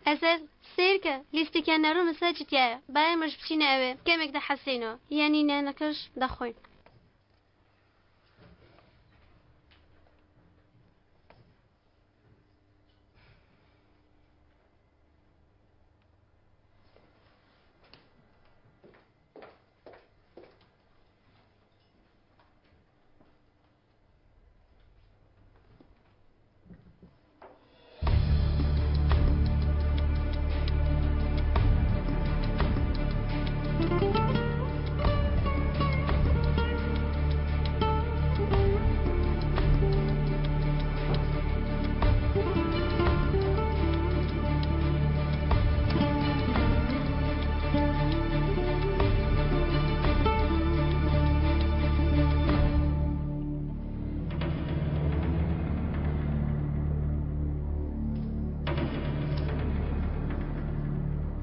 ئەسەر سیرکە لیستێکیان نەڕۆ مەساجدتیایە باە مەش بچینە ئەوێ کەمێک دەحەسێنەوە یانی نانەکەش دەخۆین.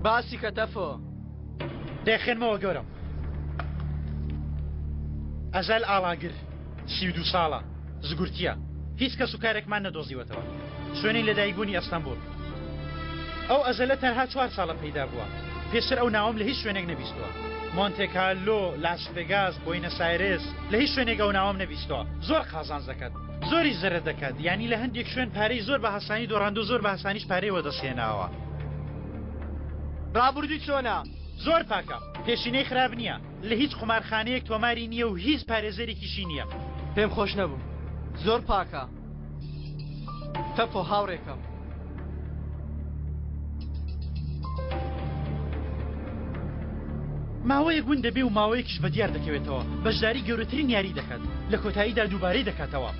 باسی کە تەفۆ دەخێنمەوە گەورم. ئەزەل ئاڵاگر 32 ساڵە زگورتیە هیچ کەس و کارێکمان نەدۆزیوەتەوە شوێنی لەدایکبوونی ئەستەمبول. ئەو ئەزەلە تەنها 4 ساڵە پەیدا بووە پێشتر ئەو ناوم لە هیچ شوێنێک نەبیستووە. مۆنتێکارلۆ، لاس ڤێگاس، بۆینەس ئایرێس لە هیچ شوێنێک ئەو ناوم نەبیستووە. زۆر قازانج دەکات زۆری زەرە دەکات یعنی لە هەندێک شوێن پارەی زۆر بە هەسانی دۆڕاند و زۆر بە هەسانیش پارەی وەدەسێناوە. ڕابردووی چۆنە؟ زۆر پاکە پێشینەی خراپ نییە لە هیچ قمارخانەیەک تۆماری نییە و هیچ پارێزەرێکیشی نییە. پێم خۆش نەبوو زۆر پاکە تەفۆ هاوڕێکم. ماوەیە گوون دەبێ و ماوەیەکیش بە دیار دەکەوێتەوە بەشداری گەورەترین یاری دەکات لە کۆتاییدا دووبارەی دەکاتەوە.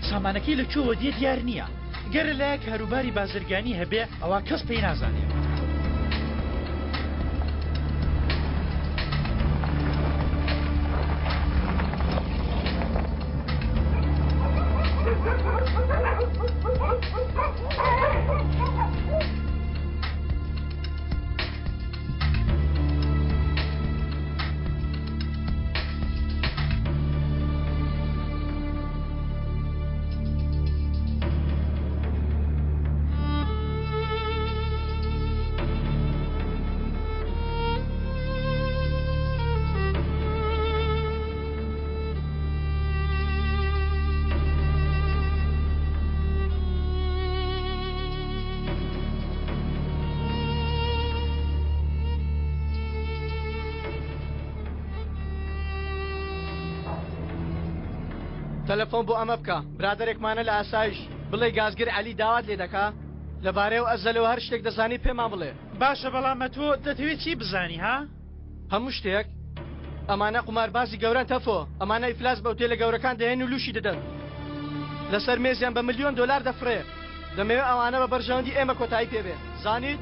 سامانەکەی لەکوێوە دێ دیار نییە گەرە لایەک هەروباری بازرگانی هەبێ ئەوە کەس پێی نازانێت. تەلەفۆن بۆ ئەمە بکە برادێکمانە لە ئاسایش بڵێ گازگر عەلی داوات لێ دەکا لەبارەی و ئەزەلەوە هەر شتێک دەزانی پێمان بڵێ. باشە بەڵامە تۆ دەتەوێت چی بزانی ها؟ هەموو شتێک. ئەمانە قوماربازی گەورەن تەفۆ ئەمانە ئیفلاس بە ئوتێلە گەورەکان دەهێن و لوشی دەدەن لەسەر مێزیان بە $1,000,000 دەفرێ دەمەوێت ئەوانە بە بەرژەوەندی ئێمە کۆتایی پێبێ زانیت؟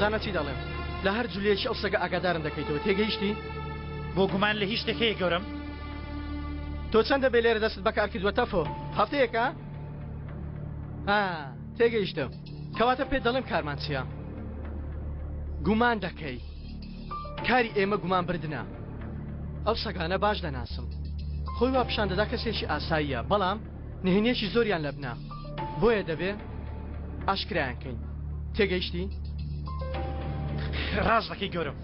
زانە چی دەڵێم لە هەر جولێکی ئەو سەگە ئاگادارم دەکەیتەوە تێگەیشتی؟ بۆ گومان لە هیچ شتێکەیە گەورم. تۆ چەندە بێ لێرە دەست بەکار کردووە تەفۆ هەفتەیەکە؟ تێگەیشتم کەواتە پێ دەڵێم کارمان چییە؟ گومان دەکەی کاری ئێمە گومان بردنە ئەو سەگانە باش دەناسم خۆی وا پیشان دەدا کەسێکی ئاساییە بەڵام نهێنیەکی زۆریان لە بنا بۆیە دەبێ ئاشکرایانکەین تێگەیشتی؟ ڕاست دەکەی گەورم.